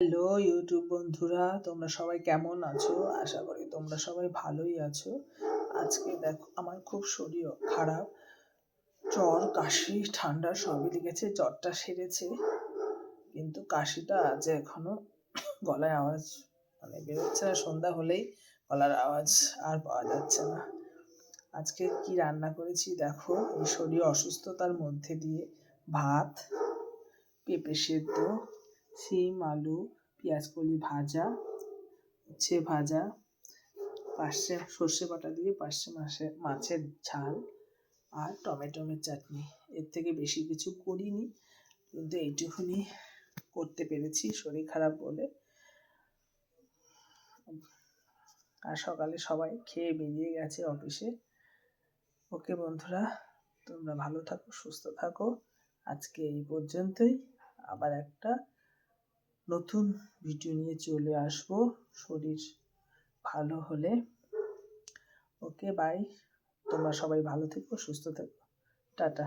Hello YouTube বন্ধুরা, তোমরা সবাই কেমন আছো? আশা করি তোমরা সবাই ভালোই আছো। আজকে দেখো আমার খুব শরীর খারাপ, জ্বর কাশি ঠান্ডা সবই লেগেছে। জ্বরটা সেরেছে কিন্তু কাশিটা আজ এখনো গলায় আওয়াজ বেরোচ্ছে না। সন্ধ্যা হলেই গলার আওয়াজ আর পাওয়া যাচ্ছে না। আজকে কি রান্না করেছি দেখো। এই শরীর অসুস্থতার মধ্যে দিয়ে ভাত, পেঁপে সেদ্ধ, শিম আলু পেঁয়াজকলি ভাজা, উচ্ছে ভাজা, পার্শে সর্ষে বাটা দিয়ে মাছের ঝাল আর টমেটোমের চাটনি। এর থেকে বেশি কিছু করিনি, কিন্তু এইটুকুনি করতে পেরেছি শরীর খারাপ বলে। আর সকালে সবাই খেয়ে বেরিয়ে গেছে অফিসে। ওকে বন্ধুরা, তোমরা ভালো থাকো, সুস্থ থাকো। আজকে এই পর্যন্তই। আবার একটা নতুন ভিডিও নিয়ে চলে আসবো শরীর ভালো হলে। Okay bye. তোমরা সবাই ভালো থেকো, সুস্থ থেকো। টাটা।